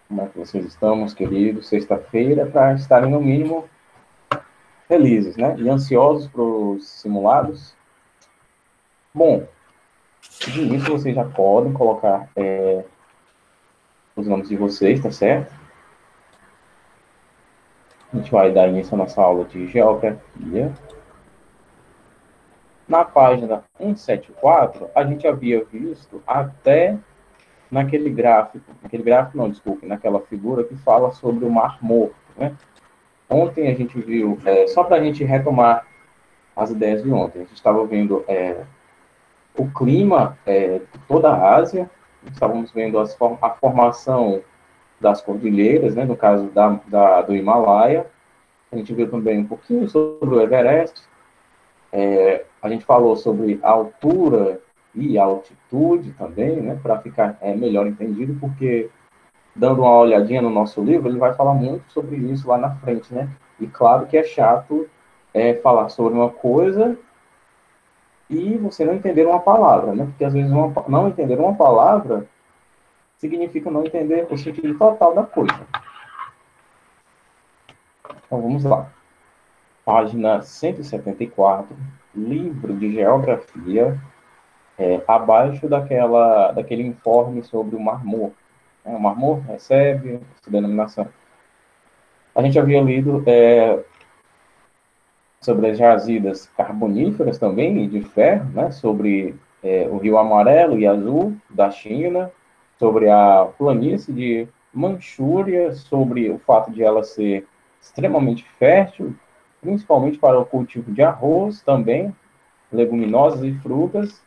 Como é que vocês estão, meus queridos? Sexta-feira, para estarem, no mínimo, felizes, né? E ansiosos para os simulados. Bom, de início, vocês já podem colocar os nomes de vocês, tá certo? A gente vai dar início à nossa aula de geografia. Na página 174, a gente havia visto até naquele gráfico não, desculpe, naquela figura que fala sobre o Mar Morto, né? Ontem a gente viu, só para a gente retomar as ideias de ontem, a gente estava vendo o clima de toda a Ásia, estávamos vendo a formação das cordilheiras, né, no caso do Himalaia, a gente viu também um pouquinho sobre o Everest, a gente falou sobre a altura e a altitude também, né, para ficar melhor entendido, porque dando uma olhadinha no nosso livro, ele vai falar muito sobre isso lá na frente, né? E claro que é chato falar sobre uma coisa e você não entender uma palavra, né? Porque às vezes não entender uma palavra significa não entender o sentido total da coisa. Então vamos lá. Página 174, livro de geografia, abaixo daquele informe sobre o Mar Morto. O Mar Morto recebe essa denominação. A gente havia lido sobre as jazidas carboníferas também, e de ferro, né? Sobre o Rio Amarelo e Azul da China, sobre a planície de Manchúria, sobre o fato de ela ser extremamente fértil, principalmente para o cultivo de arroz também, leguminosas e frutas.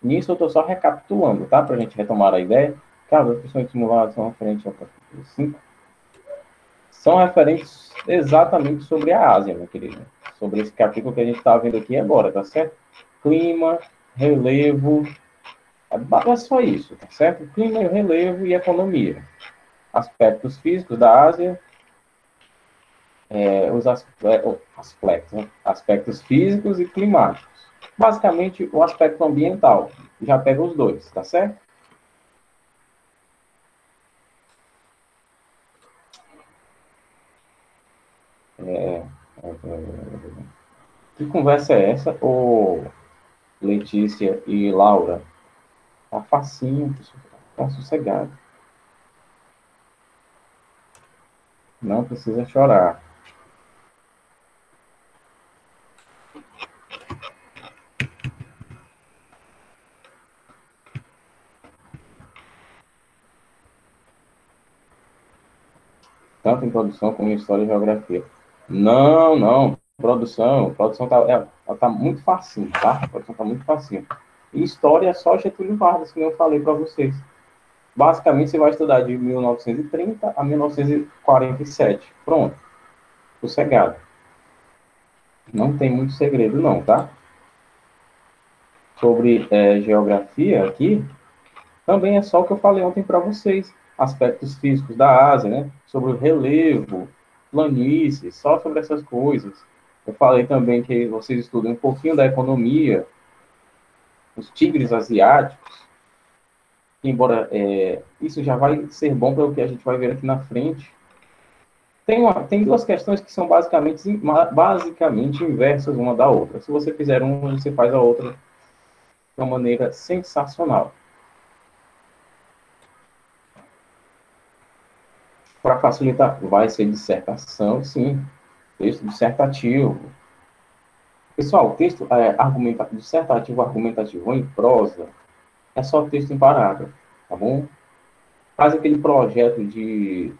Nisso eu estou só recapitulando, tá? Para a gente retomar a ideia. Caso as questões simuladas são referentes ao capítulo 5, são referentes exatamente sobre a Ásia, meu querido. Sobre esse capítulo que a gente está vendo aqui agora, tá certo? Clima, relevo, é só isso, tá certo? Clima, relevo e economia. Aspectos físicos da Ásia, aspectos físicos e climáticos. Basicamente, o aspecto ambiental. Já pega os dois, tá certo? Que conversa é essa, ô Letícia e Laura? Tá facinho, tá sossegado. Não precisa chorar. Tanto em produção como em história e geografia. Não, não. Produção tá muito facinho, tá? A produção tá muito facinho. E história é só Getúlio Vargas, que eu falei para vocês. Basicamente, você vai estudar de 1930 a 1947. Pronto. Sossegado. Não tem muito segredo, não, tá? Sobre geografia aqui, também é só o que eu falei ontem para vocês. Aspectos físicos da Ásia, né? Sobre o relevo, planícies, só sobre essas coisas. Eu falei também que vocês estudam um pouquinho da economia, os tigres asiáticos, embora isso já vai ser bom para o que a gente vai ver aqui na frente. Tem duas questões que são basicamente inversas uma da outra. Se você fizer uma, você faz a outra de uma maneira sensacional. Para facilitar, vai ser dissertação, sim. Texto dissertativo. Pessoal, texto dissertativo argumentativo em prosa é só texto em parágrafo, tá bom? Faz aquele projeto de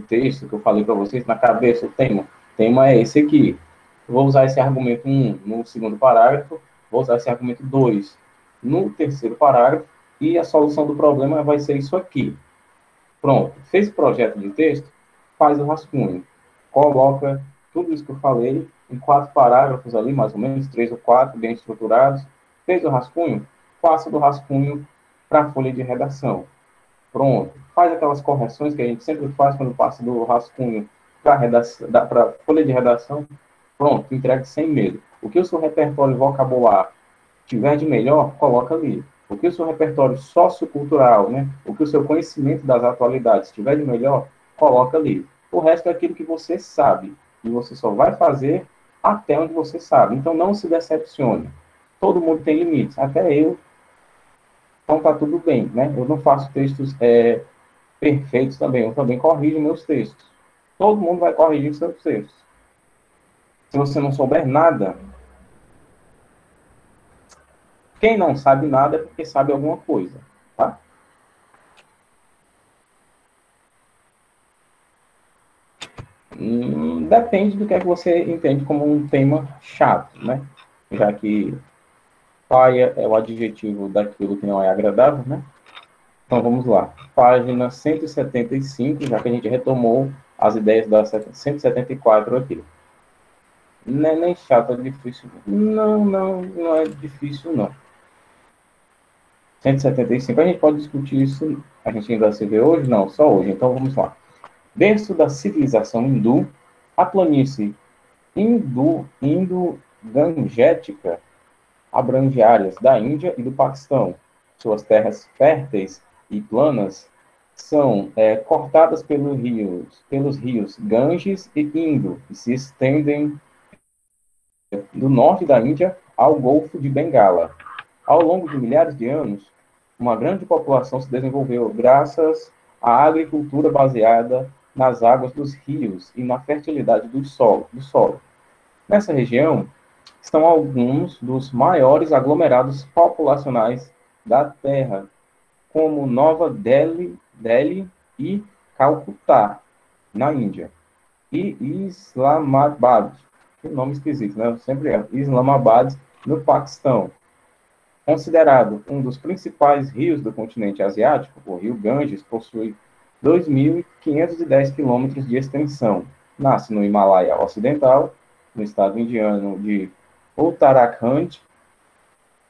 texto que eu falei para vocês na cabeça, o tema. O tema é esse aqui. Vou usar esse argumento 1 no segundo parágrafo, vou usar esse argumento 2 no terceiro parágrafo, e a solução do problema vai ser isso aqui. Pronto. Fez o projeto de texto? Faz o rascunho. Coloca tudo isso que eu falei em 4 parágrafos ali, mais ou menos, 3 ou 4, bem estruturados. Fez o rascunho? Passa do rascunho para a folha de redação. Pronto. Faz aquelas correções que a gente sempre faz quando passa do rascunho para a folha de redação. Pronto, entregue sem medo. O que o seu repertório vocabular tiver de melhor, coloca ali. o que o seu repertório sociocultural, né, o que o seu conhecimento das atualidades tiver de melhor, coloca ali. O resto é aquilo que você sabe, e você só vai fazer até onde você sabe. Então, não se decepcione. Todo mundo tem limites, até eu. Então, tá tudo bem, né? Eu não faço textos perfeitos também, eu também corrijo meus textos. Todo mundo vai corrigir seus textos. Se você não souber nada, quem não sabe nada é porque sabe alguma coisa, tá? Depende do que é que você entende como um tema chato, né? Já que paia é o adjetivo daquilo que não é agradável, né? Então vamos lá. Página 175, já que a gente retomou as ideias da 174 aqui. Não é nem chato, é difícil. Não é difícil, não. 175, a gente pode discutir isso, a gente ainda se vê hoje? Não, só hoje. Então vamos lá. Berço da civilização hindu, a planície indo-gangética abrange áreas da Índia e do Paquistão. Suas terras férteis e planas são cortadas pelos rios Ganges e Indo, e se estendem do norte da Índia ao Golfo de Bengala. Ao longo de milhares de anos, uma grande população se desenvolveu graças à agricultura baseada nas águas dos rios e na fertilidade do solo. Nessa região estão alguns dos maiores aglomerados populacionais da Terra, como Nova Delhi e Calcutá, na Índia, e Islamabad, que nome esquisito, né? Sempre é Islamabad, no Paquistão. Considerado um dos principais rios do continente asiático, o rio Ganges possui 2.510 quilômetros de extensão. Nasce no Himalaia Ocidental, no estado indiano de Uttarakhand,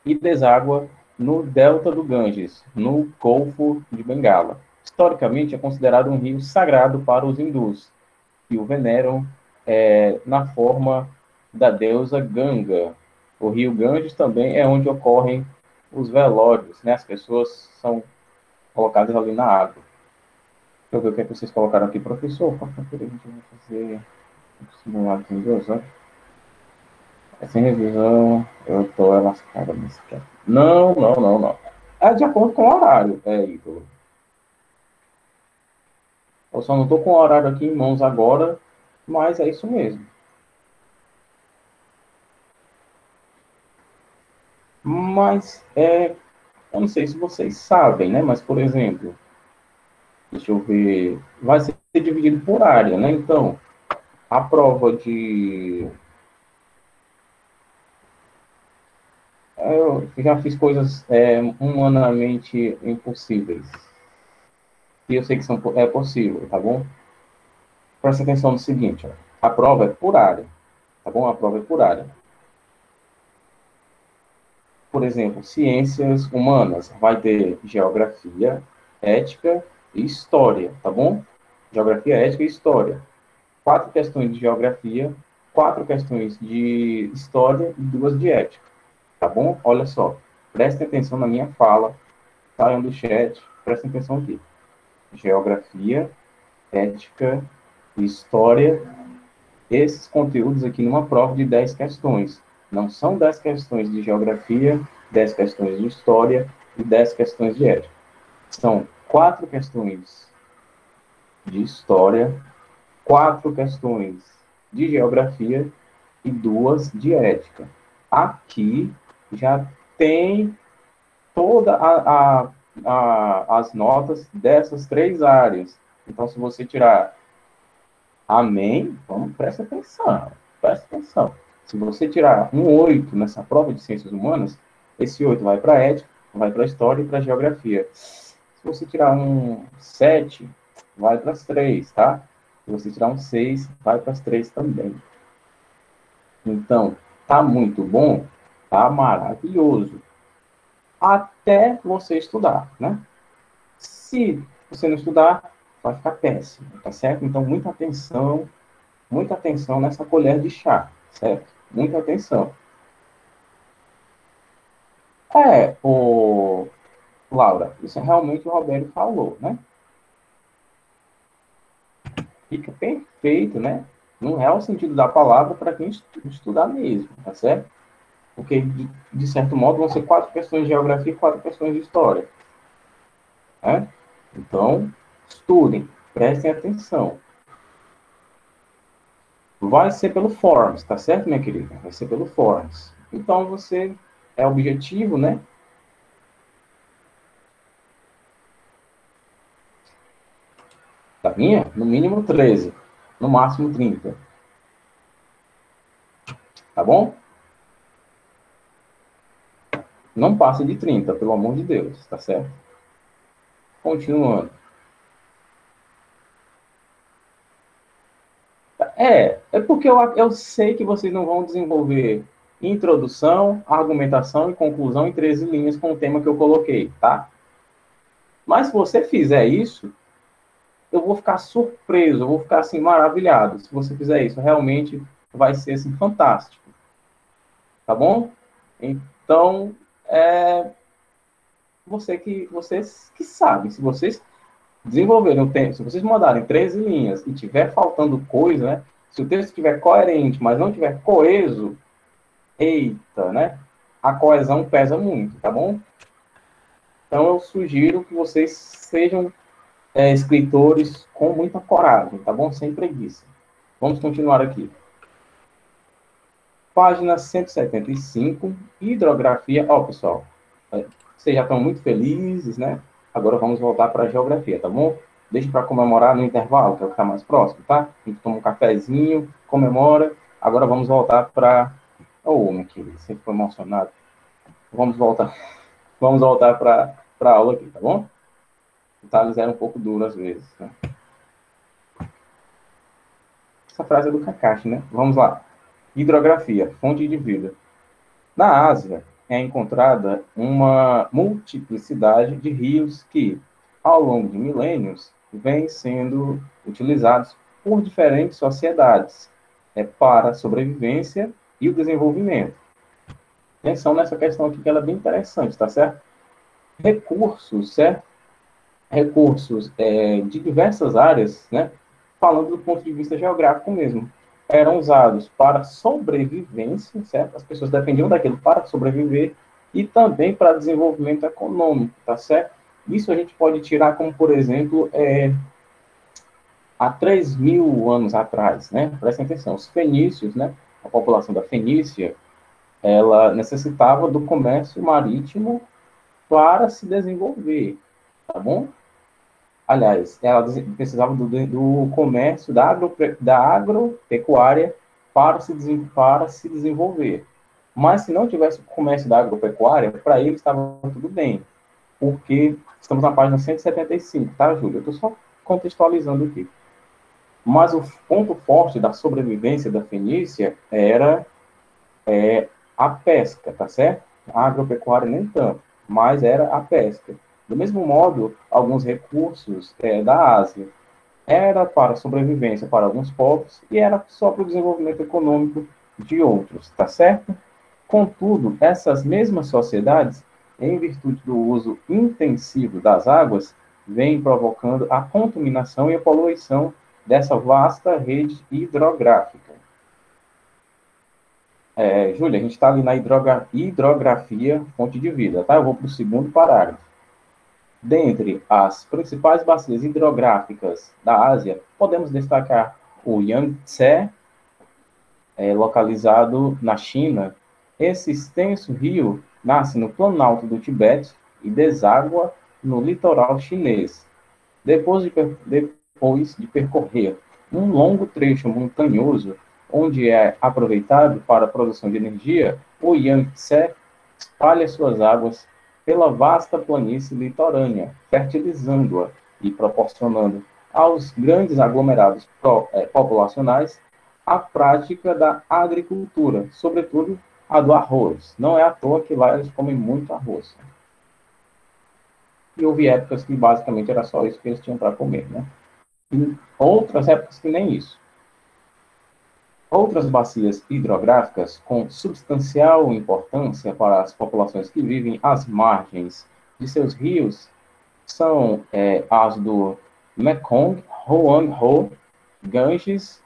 e deságua no delta do Ganges, no Golfo de Bengala. Historicamente, é considerado um rio sagrado para os hindus, que o veneram na forma da deusa Ganga. O rio Ganges também é onde ocorrem os velórios, né? As pessoas são colocadas ali na água. Deixa eu ver o que é que vocês colocaram aqui, professor. Quarta-feira a gente vai fazer um simulado de Deus, né? Sem revisão, eu tô lascada nesse aqui. Não. É de acordo com o horário, Ítalo. Eu só não tô com o horário aqui em mãos agora, mas é isso mesmo. Mas, eu não sei se vocês sabem, né? Mas, por exemplo, deixa eu ver, vai ser dividido por área, né? Então, a prova de... Eu já fiz coisas humanamente impossíveis. E eu sei que é possível, tá bom? Presta atenção no seguinte, ó. A prova é por área, tá bom? A prova é por área. Por exemplo, ciências humanas, vai ter geografia, ética e história, tá bom? Geografia, ética e história. 4 questões de geografia, 4 questões de história e 2 de ética, tá bom? Olha só, prestem atenção na minha fala, saiam do chat, prestem atenção aqui. Geografia, ética e história, esses conteúdos aqui numa prova de 10 questões. Não são 10 questões de geografia, 10 questões de história e 10 questões de ética. São 4 questões de história, 4 questões de geografia e 2 de ética. Aqui já tem toda as notas dessas 3 áreas. Então, se você tirar amém, vamos, presta atenção, presta atenção. Se você tirar um 8 nessa prova de ciências humanas, esse 8 vai para a ética, vai para a história e para a geografia. Se você tirar um 7, vai para as 3, tá? Se você tirar um 6, vai para as 3 também. Então, tá muito bom, tá maravilhoso. Até você estudar, né? Se você não estudar, vai ficar péssimo, tá certo? Então, muita atenção nessa colher de chá, certo? Muita atenção. Laura, isso é realmente o Roberto falou, né? Fica perfeito, né? No real sentido da palavra para quem estudar mesmo, tá certo? Porque, de certo modo, vão ser 4 questões de geografia e 4 questões de história, né? Então, estudem, prestem atenção. Vai ser pelo Forms, tá certo, minha querida? Vai ser pelo Forms. Então, você é objetivo, né? Da minha, no mínimo 13, no máximo 30, tá bom? Não passe de 30, pelo amor de Deus, tá certo? Continuando. É porque eu sei que vocês não vão desenvolver introdução, argumentação e conclusão em 13 linhas com o tema que eu coloquei, tá? Mas se você fizer isso, eu vou ficar surpreso, eu vou ficar assim maravilhado. Se você fizer isso, realmente vai ser assim fantástico, tá bom? Então, vocês que sabem, se vocês desenvolverem o tempo, se vocês mandarem 13 linhas e tiver faltando coisa, né? Se o texto estiver coerente, mas não estiver coeso, eita, né? A coesão pesa muito, tá bom? Então eu sugiro que vocês sejam escritores com muita coragem, tá bom? Sem preguiça. Vamos continuar aqui. Página 175, hidrografia. Ó, pessoal, vocês já estão muito felizes, né? Agora vamos voltar para a geografia, tá bom? Deixa para comemorar no intervalo, que é o que está mais próximo, tá? A gente toma um cafezinho, comemora. Agora vamos voltar para... Oh, meu querido, você ficou emocionado. Vamos voltar, vamos voltar para a aula aqui, tá bom? O Thales era um pouco duro às vezes, né? Essa frase é do Kakashi, né? Vamos lá. Hidrografia, fonte de vida. Na Ásia, é encontrada uma multiplicidade de rios que, ao longo de milênios, vêm sendo utilizados por diferentes sociedades para a sobrevivência e o desenvolvimento. Atenção nessa questão aqui, que ela é bem interessante, tá certo? Recursos, certo? Recursos de diversas áreas, né? Falando do ponto de vista geográfico mesmo, eram usados para sobrevivência, certo? As pessoas dependiam daquilo para sobreviver e também para desenvolvimento econômico, tá certo? Isso a gente pode tirar como, por exemplo, há 3.000 anos atrás, né? Prestem atenção, os fenícios, né? A população da Fenícia, ela necessitava do comércio marítimo para se desenvolver, tá bom? Aliás, ela precisava do comércio, da agropecuária para se desenvolver. Mas se não tivesse o comércio da agropecuária, para ele estava tudo bem. Porque estamos na página 175, tá, Júlia? Eu estou só contextualizando aqui. Mas o ponto forte da sobrevivência da Fenícia era a pesca, tá certo? A agropecuária nem tanto, mas era a pesca. Do mesmo modo, alguns recursos da Ásia era para sobrevivência para alguns povos e era só para o desenvolvimento econômico de outros, tá certo? Contudo, essas mesmas sociedades, em virtude do uso intensivo das águas, vêm provocando a contaminação e a poluição dessa vasta rede hidrográfica. Júlia, a gente está ali na hidrografia, fonte de vida, tá? Eu vou para o segundo parágrafo. Dentre as principais bacias hidrográficas da Ásia, podemos destacar o Yangtze, localizado na China. Esse extenso rio nasce no planalto do Tibete e deságua no litoral chinês. Depois de percorrer um longo trecho montanhoso, onde é aproveitado para a produção de energia, o Yangtze espalha suas águas pela vasta planície litorânea, fertilizando-a e proporcionando aos grandes aglomerados populacionais a prática da agricultura, sobretudo a do arroz. Não é à toa que lá eles comem muito arroz. E houve épocas que basicamente era só isso que eles tinham para comer, né? E outras épocas que nem isso. Outras bacias hidrográficas com substancial importância para as populações que vivem às margens de seus rios são as do Mekong, Hoang-ho, Ganges,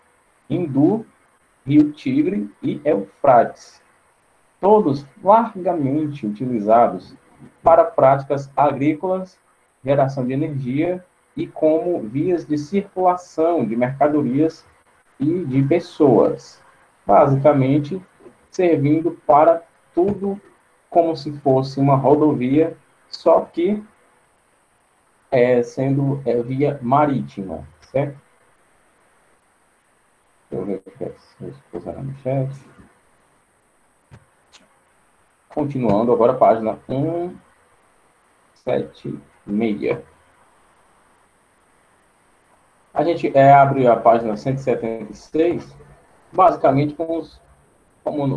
Hindu, Rio Tigre e Eufrates, todos largamente utilizados para práticas agrícolas, geração de energia e como vias de circulação de mercadorias e de pessoas, basicamente servindo para tudo como se fosse uma rodovia, só que sendo via marítima, certo? Deixa eu ver o que vocês puseram no chat. Continuando, agora a página 176. A gente abre a página 176, basicamente como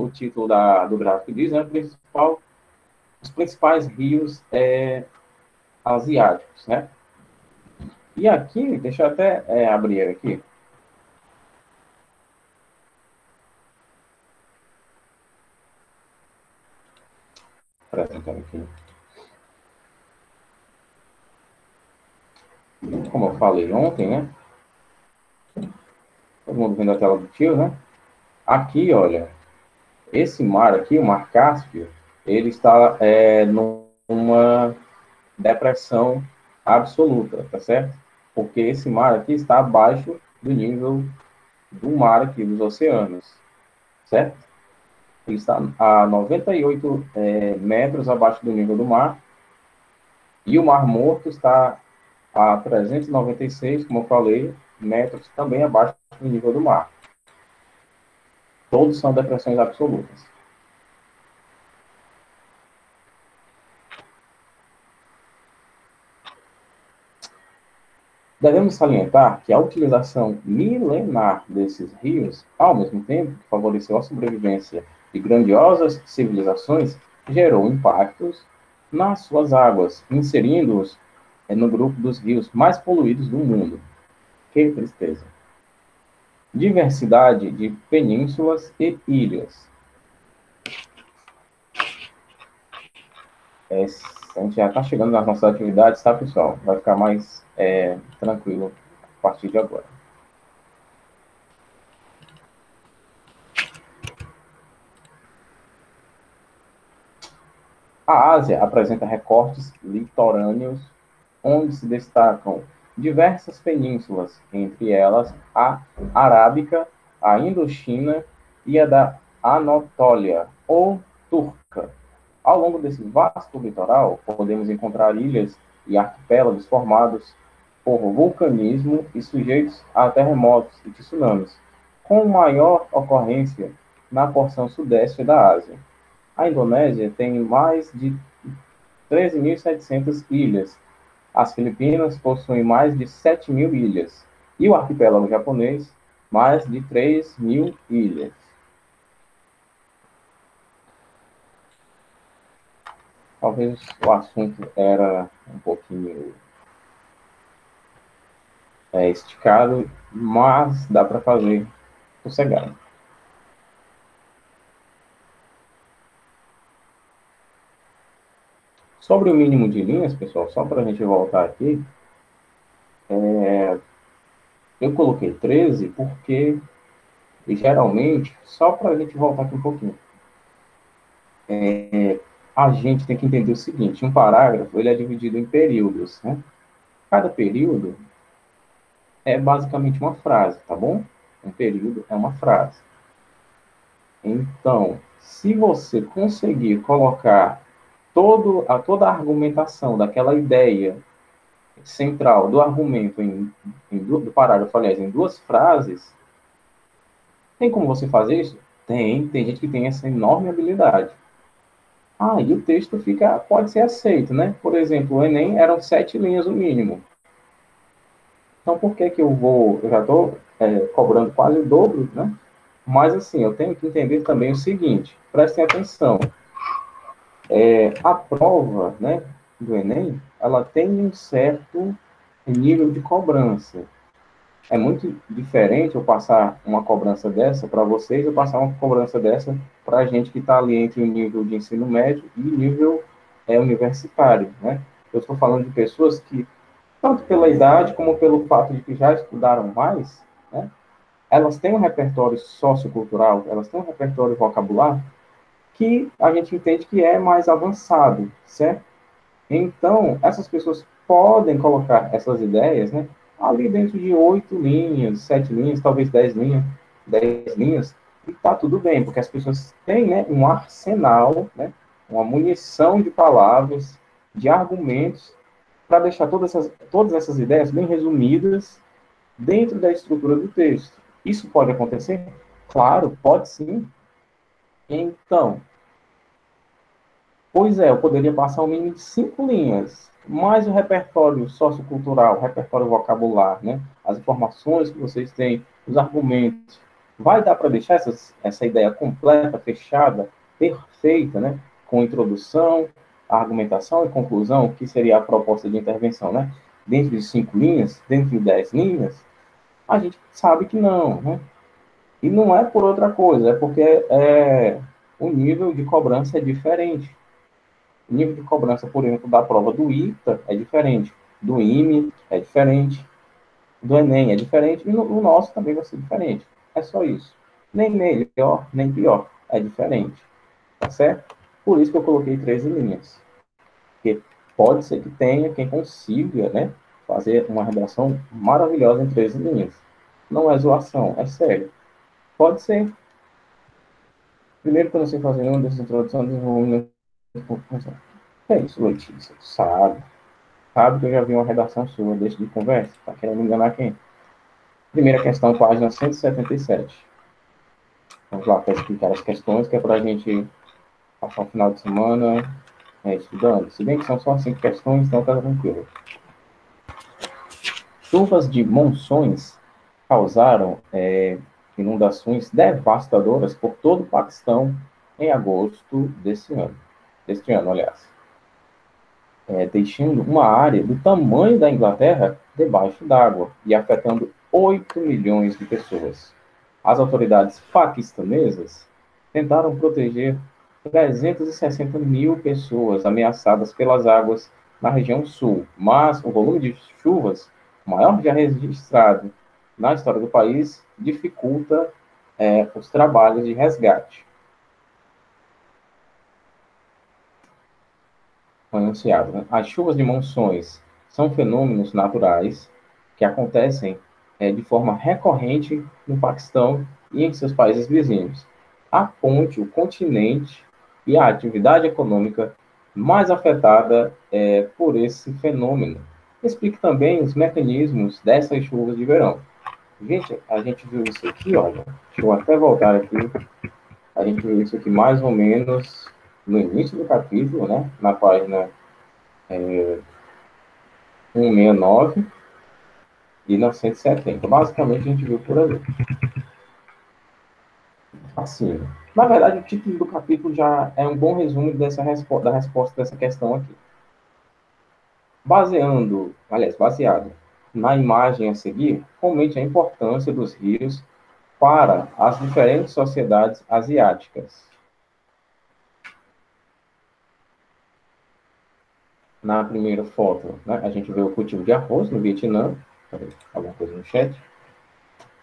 o título do gráfico diz, né, os principais rios asiáticos, né? E aqui, deixa eu até abrir aqui. Apresentando aqui. Como eu falei ontem, né? Todo mundo vendo a tela do tio, né? Aqui, olha, esse mar aqui, o Mar Cáspio, ele está numa depressão absoluta, tá certo? Porque esse mar aqui está abaixo do nível do mar aqui, dos oceanos, certo? Ele está a 98 metros abaixo do nível do mar, e o Mar Morto está a 396, como eu falei, metros também abaixo do nível do mar. Todos são depressões absolutas. Devemos salientar que a utilização milenar desses rios, ao mesmo tempo que favoreceu a sobrevivência de grandiosas civilizações, gerou impactos nas suas águas, inserindo-os no grupo dos rios mais poluídos do mundo. Que tristeza. Diversidade de penínsulas e ilhas. A gente já está chegando nas nossas atividades, tá, pessoal? Vai ficar mais tranquilo a partir de agora. A Ásia apresenta recortes litorâneos, onde se destacam diversas penínsulas, entre elas a Arábica, a Indochina e a da Anatólia, ou Turca. Ao longo desse vasto litoral, podemos encontrar ilhas e arquipélagos formados por vulcanismo e sujeitos a terremotos e tsunamis, com maior ocorrência na porção sudeste da Ásia. A Indonésia tem mais de 13.700 ilhas. As Filipinas possuem mais de 7.000 ilhas. E o arquipélago japonês, mais de 3.000 ilhas. Talvez o assunto era um pouquinho esticado, mas dá para fazer sossegado. Sobre o mínimo de linhas, pessoal, só para a gente voltar aqui, eu coloquei 13 porque, geralmente, só para a gente voltar aqui um pouquinho, a gente tem que entender o seguinte, um parágrafo ele é dividido em períodos, né? Cada período é basicamente uma frase, tá bom? Um período é uma frase. Então, se você conseguir colocar toda a argumentação daquela ideia central do argumento do parágrafo, aliás, em duas frases, tem como você fazer isso? Tem gente que tem essa enorme habilidade. E o texto pode ser aceito, né? Por exemplo, o Enem eram 7 linhas o mínimo. Então, por que eu já estou cobrando quase o dobro, né? Mas, assim, eu tenho que entender também o seguinte, prestem atenção. A prova, né, do Enem, ela tem um certo nível de cobrança. É muito diferente eu passar uma cobrança dessa para vocês, eu passar uma cobrança dessa para a gente que está ali entre o nível de ensino médio e o nível universitário, né? Eu estou falando de pessoas que, tanto pela idade como pelo fato de que já estudaram mais, né, elas têm um repertório sociocultural, elas têm um repertório vocabular que a gente entende que é mais avançado, certo? Então, essas pessoas podem colocar essas ideias, né, ali dentro de 8 linhas, 7 linhas, talvez 10 linhas, e tá tudo bem, porque as pessoas têm, né, um arsenal, né, uma munição de palavras, de argumentos, para deixar todas essas ideias bem resumidas dentro da estrutura do texto. Isso pode acontecer? Claro, pode sim. Então, pois é, eu poderia passar um mínimo de 5 linhas, mais o repertório sociocultural, o repertório vocabular, né? As informações que vocês têm, os argumentos. Vai dar para deixar essa ideia completa, fechada, perfeita, né? Com introdução, argumentação e conclusão, que seria a proposta de intervenção, né? Dentro de 5 linhas, dentro de 10 linhas, a gente sabe que não, né? E não é por outra coisa, é porque o nível de cobrança é diferente. O nível de cobrança, por exemplo, da prova do ITA é diferente, do IME é diferente, do Enem é diferente, e no nosso também vai ser diferente. É só isso. Nem melhor, nem pior. É diferente. Tá certo? Por isso que eu coloquei 13 linhas. Porque pode ser que tenha quem consiga, né, fazer uma redação maravilhosa em 13 linhas. Não é zoação, é sério. Pode ser. Primeiro que eu não sei fazer nenhuma dessas introduções, desenvolvimento. É isso, Letícia. Sabe que eu já vi uma redação sua, deixa de conversa. Tá querendo me enganar quem? Primeira questão, página 177. Vamos lá para explicar as questões, que é para a gente passar o final de semana estudando. Se bem que são só 5 questões, então tá tranquilo. Chuvas de monções causaram inundações devastadoras por todo o Paquistão em agosto deste ano, aliás. Deixando uma área do tamanho da Inglaterra debaixo d'água e afetando 8 milhões de pessoas. As autoridades paquistanesas tentaram proteger 360 mil pessoas ameaçadas pelas águas na região sul, mas o volume de chuvas, maior já registrado na história do país, dificulta os trabalhos de resgate. Anunciado, né? As chuvas de monções são fenômenos naturais que acontecem de forma recorrente no Paquistão e em seus países vizinhos. A ponte, o continente e a atividade econômica mais afetada por esse fenômeno. Explique também os mecanismos dessas chuvas de verão. Gente, a gente viu isso aqui, olha, deixa eu até voltar aqui. A gente viu isso aqui mais ou menos no início do capítulo, né? Na página 169 e 970. Basicamente, a gente viu por ali. Assim, na verdade, o título do capítulo já é um bom resumo da resposta dessa questão aqui. Baseado na imagem a seguir, comente a importância dos rios para as diferentes sociedades asiáticas. Na primeira foto, né, a gente vê o cultivo de arroz no Vietnã. Alguma coisa no chat?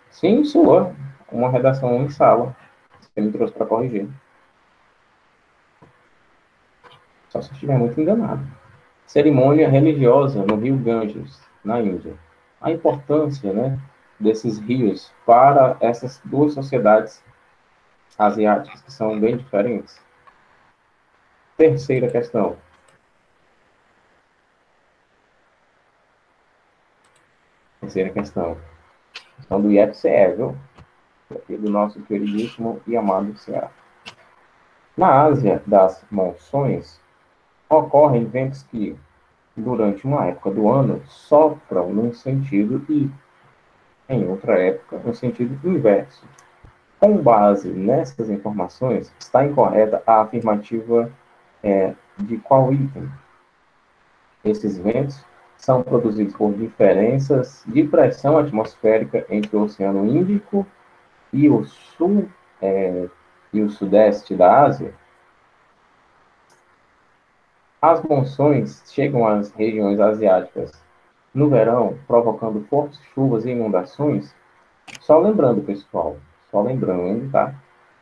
Sim, sua. Uma redação em sala. Você me trouxe para corrigir. Só se estiver muito enganado. Cerimônia religiosa no rio Ganges, na Índia. A importância, né, desses rios para essas duas sociedades asiáticas, que são bem diferentes. Terceira questão. Terceira questão. Questão do IFCE, viu? Aqui do nosso queridíssimo e amado Ceará. Na Ásia das monções, ocorrem ventos que, durante uma época do ano, sopram num sentido e, em outra época, no sentido inverso. Com base nessas informações, está incorreta a afirmativa de qual item? Esses ventos são produzidos por diferenças de pressão atmosférica entre o Oceano Índico e o sul e o sudeste da Ásia. As monções chegam às regiões asiáticas no verão, provocando fortes chuvas e inundações. Só lembrando, pessoal, só lembrando, tá?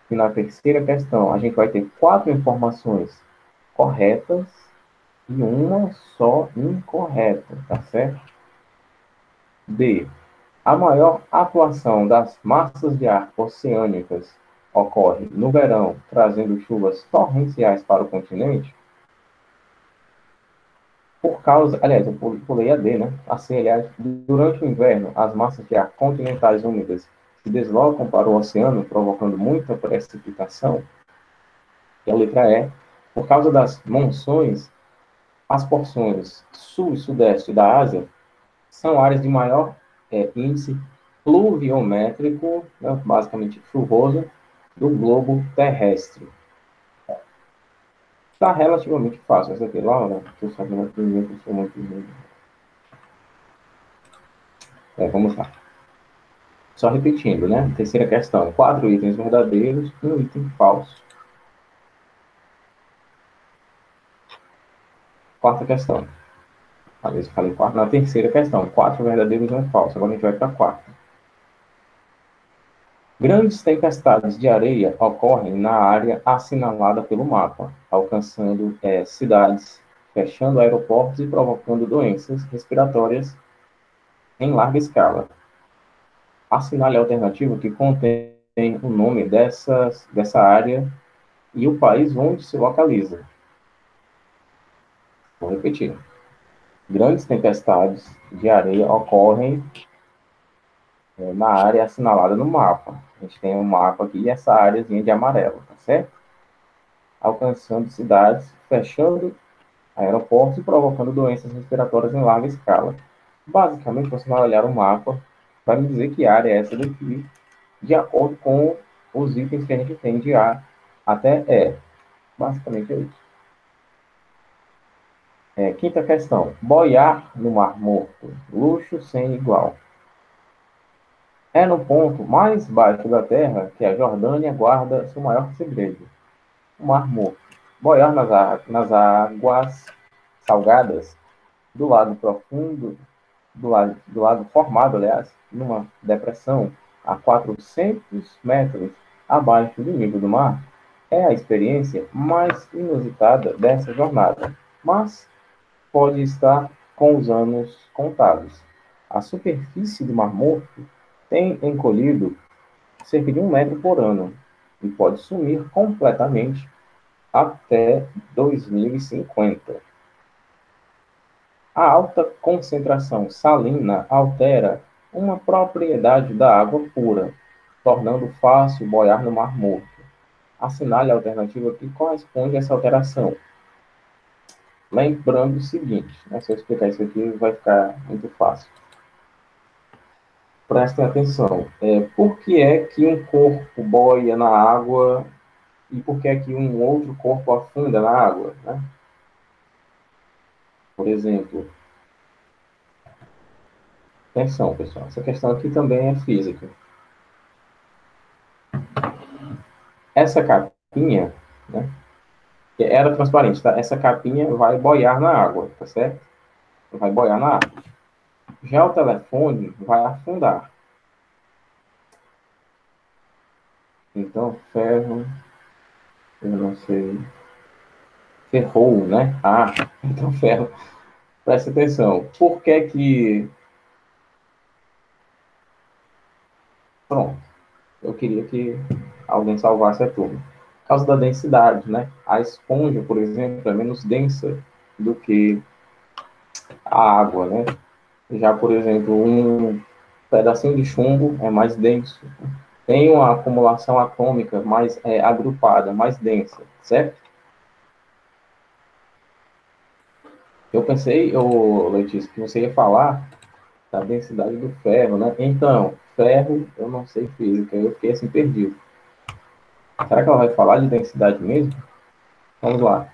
Que na terceira questão a gente vai ter 4 informações corretas e uma só incorreta, tá certo? D. A maior atuação das massas de ar oceânicas ocorre no verão, trazendo chuvas torrenciais para o continente. Por causa, aliás, eu pulei a D, né? A C, aliás, durante o inverno, as massas de ar continentais úmidas se deslocam para o oceano, provocando muita precipitação. E a letra E, por causa das monções, as porções sul e sudeste da Ásia são áreas de maior índice pluviométrico, né, basicamente chuvoso, do globo terrestre. Está relativamente fácil essa aqui, Laura. Estou sabendo que eu sou muito lindo. Vamos lá. Só repetindo, né? Terceira questão. 4 itens verdadeiros, um item falso. Quarta questão. Às vezes eu falei quarta. Na terceira questão. 4 verdadeiros e um falso. Agora a gente vai para a quarta. Grandes tempestades de areia ocorrem na área assinalada pelo mapa, alcançando cidades, fechando aeroportos e provocando doenças respiratórias em larga escala. Assinale a alternativa que contém o nome dessa área e o país onde se localiza. Vou repetir. Grandes tempestades de areia ocorrem na área assinalada no mapa. A gente tem um mapa aqui e essa áreazinha de amarelo, tá certo? Alcançando cidades, fechando aeroportos e provocando doenças respiratórias em larga escala. Basicamente, você vai olhar o mapa, vai me dizer que área é essa daqui, de acordo com os itens que a gente tem de A até E. Basicamente é isso. Quinta questão. Boiar no Mar Morto. Luxo sem igual. É no ponto mais baixo da Terra que a Jordânia guarda seu maior segredo, o Mar Morto. Boiar nas águas salgadas do lago profundo, do lago formado, aliás, numa depressão a 400 metros abaixo do nível do mar, é a experiência mais inusitada dessa jornada, mas pode estar com os anos contados. A superfície do Mar Morto tem encolhido cerca de 1 metro por ano e pode sumir completamente até 2050. A alta concentração salina altera uma propriedade da água pura, tornando fácil boiar no Mar Morto. Assinale a alternativa que corresponde a essa alteração. Lembrando o seguinte, né, se eu explicar isso aqui vai ficar muito fácil. Prestem atenção. Por que é que um corpo boia na água e por que é que um outro corpo afunda na água? Né? Por exemplo, atenção, pessoal. Essa questão aqui também é física. Essa capinha, né, que era transparente, tá? Essa capinha vai boiar na água, tá certo? Vai boiar na água. Já o telefone vai afundar. Então, ferro, eu não sei. Ferrou, né? Então ferro. Presta atenção. Por que que... Pronto. Eu queria que alguém salvasse a turma. Por causa da densidade, né? A esponja, por exemplo, é menos densa do que a água, né? Já, por exemplo, um pedacinho de chumbo é mais denso. Tem uma acumulação atômica mais agrupada, mais densa, certo? Eu pensei, Letícia, que você ia falar da densidade do ferro, né? Então, ferro, eu não sei física, eu fiquei assim perdido. Será que ela vai falar de densidade mesmo? Vamos lá.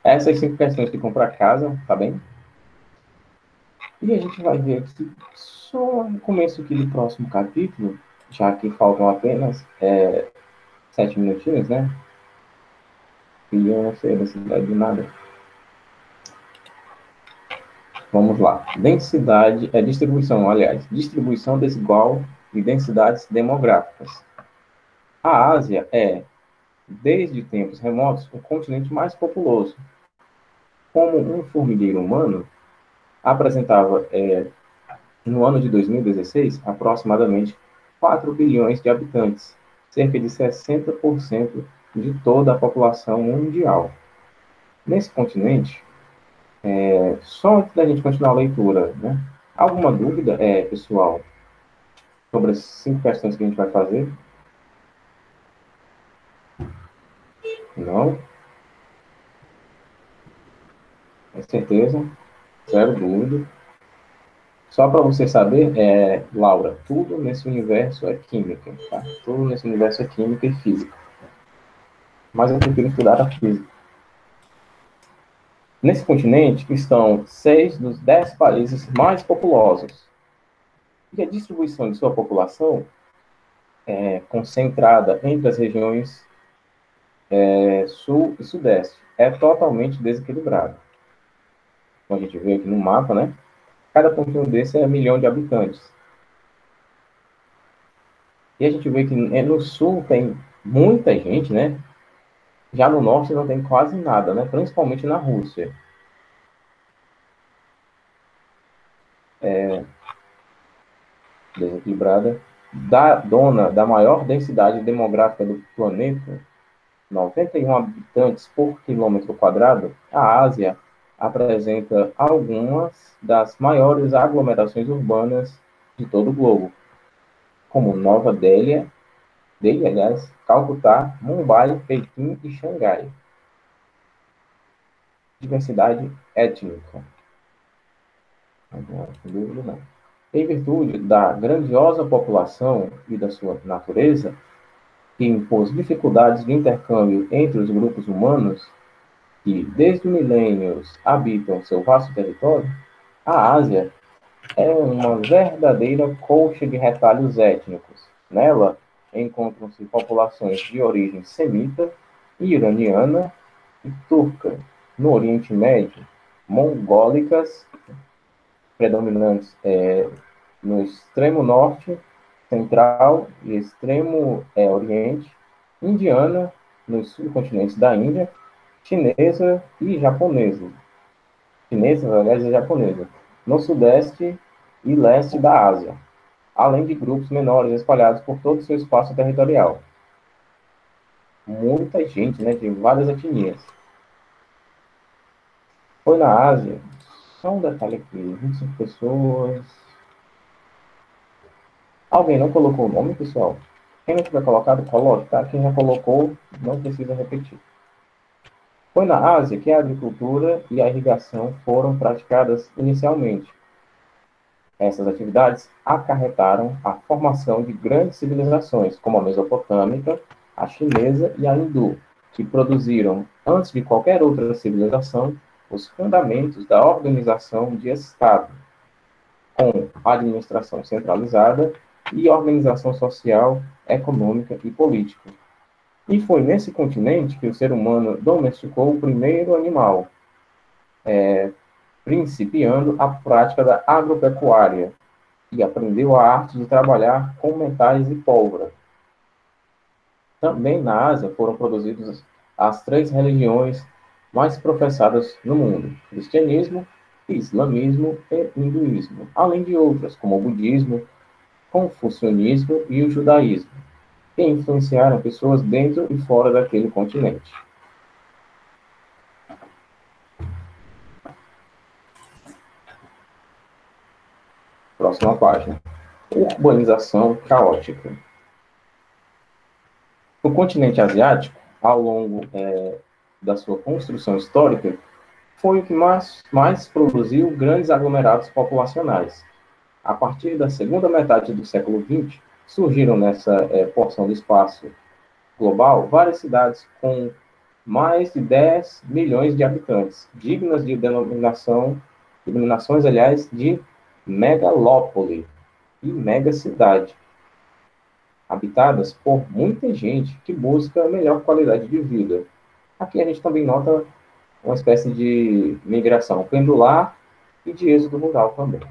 Essas 5 questões ficam para casa, tá bem? E a gente vai ver aqui só no começo aqui do próximo capítulo, já que faltam apenas 7 minutinhos, né? E eu não sei a densidade de nada. Vamos lá. Densidade, distribuição desigual e densidades demográficas. A Ásia é, desde tempos remotos, o continente mais populoso. Como um formigueiro humano, apresentava, no ano de 2016, aproximadamente 4 bilhões de habitantes, cerca de 60% de toda a população mundial. Nesse continente, só antes da gente continuar a leitura, né? Alguma dúvida, pessoal, sobre as 5 questões que a gente vai fazer? Não? Com certeza, zero dúvida. Só para você saber, Laura, tudo nesse universo é química, tá? Tudo nesse universo é química e física. Mas eu prefiro estudar a física. Nesse continente estão 6 dos 10 países mais populosos. E a distribuição de sua população é concentrada entre as regiões sul e sudeste. É totalmente desequilibrada. Como a gente vê aqui no mapa, né? Cada pontinho desse é 1 milhão de habitantes. E a gente vê que no sul tem muita gente, né? Já no norte não tem quase nada, né? Principalmente na Rússia. Desequilibrada. Dona da maior densidade demográfica do planeta, 91 habitantes por quilômetro quadrado, a Ásia apresenta algumas das maiores aglomerações urbanas de todo o globo, como Nova Delhi, aliás, Calcutá, Mumbai, Pequim e Xangai. Diversidade étnica. Não, sem dúvida não. Em virtude da grandiosa população e da sua natureza, que impôs dificuldades de intercâmbio entre os grupos humanos, que desde milênios habitam seu vasto território, a Ásia é uma verdadeira colcha de retalhos étnicos. Nela encontram-se populações de origem semita, iraniana e turca. No Oriente Médio, mongólicas, predominantes no extremo norte, central e extremo oriente, indiana, nos subcontinentes da Índia, chinesa e japonesa. Chinesa, aliás, e japonesa. No sudeste e leste da Ásia, além de grupos menores espalhados por todo o seu espaço territorial. Muita gente, né, de várias etnias. Foi na Ásia, só um detalhe aqui, 25 pessoas. Alguém não colocou o nome, pessoal? Quem não tiver colocado, coloque, tá? Quem já colocou, não precisa repetir. Foi na Ásia que a agricultura e a irrigação foram praticadas inicialmente. Essas atividades acarretaram a formação de grandes civilizações, como a mesopotâmica, a chinesa e a hindu, que produziram, antes de qualquer outra civilização, os fundamentos da organização de Estado, com administração centralizada e organização social, econômica e política. E foi nesse continente que o ser humano domesticou o primeiro animal, principiando a prática da agropecuária, e aprendeu a arte de trabalhar com metais e pólvora. Também na Ásia foram produzidas as 3 religiões mais professadas no mundo: cristianismo, islamismo e hinduísmo, além de outras, como o budismo, confucionismo e o judaísmo, que influenciaram pessoas dentro e fora daquele continente. Próxima página. Urbanização caótica. O continente asiático, ao longo da sua construção histórica, foi o que mais produziu grandes aglomerados populacionais. A partir da segunda metade do século XX, surgiram nessa porção do espaço global várias cidades com mais de 10 milhões de habitantes, dignas de denominações, aliás, de megalópole e megacidade, habitadas por muita gente que busca melhor qualidade de vida. Aqui a gente também nota uma espécie de migração pendular e de êxodo rural também.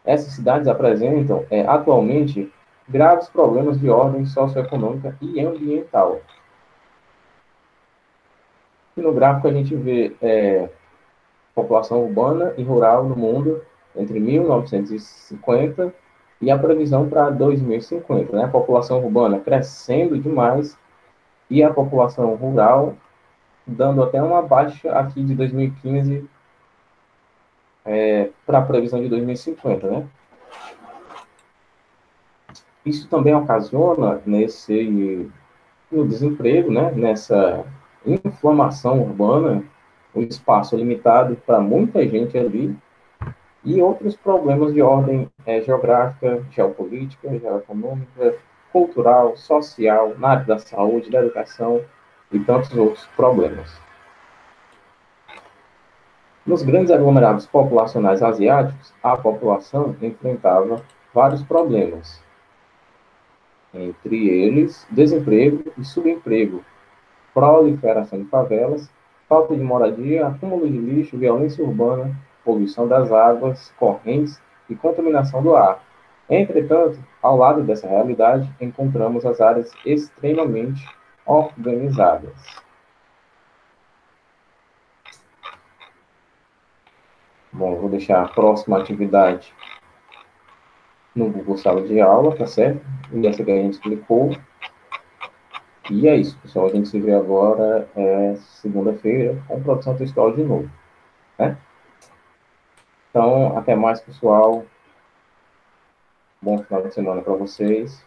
Essas cidades apresentam, atualmente, graves problemas de ordem socioeconômica e ambiental. E no gráfico a gente vê população urbana e rural no mundo entre 1950 e a previsão para 2050, né? A população urbana crescendo demais e a população rural dando até uma baixa aqui de 2015 para a previsão de 2050, né? Isso também ocasiona no desemprego, né? Nessa inflamação urbana, um espaço limitado para muita gente ali, e outros problemas de ordem geográfica, geopolítica, geoeconômica, cultural, social, na área da saúde, da educação e tantos outros problemas. Nos grandes aglomerados populacionais asiáticos, a população enfrentava vários problemas, entre eles desemprego e subemprego, proliferação de favelas, falta de moradia, acúmulo de lixo, violência urbana, poluição das águas, correntes e contaminação do ar. Entretanto, ao lado dessa realidade, encontramos as áreas extremamente organizadas. Bom, vou deixar a próxima atividade no Google Sala de Aula, tá certo? E essa que a gente explicou. E é isso, pessoal. A gente se vê agora segunda-feira com produção textual de novo, né? Então, até mais, pessoal. Bom final de semana para vocês.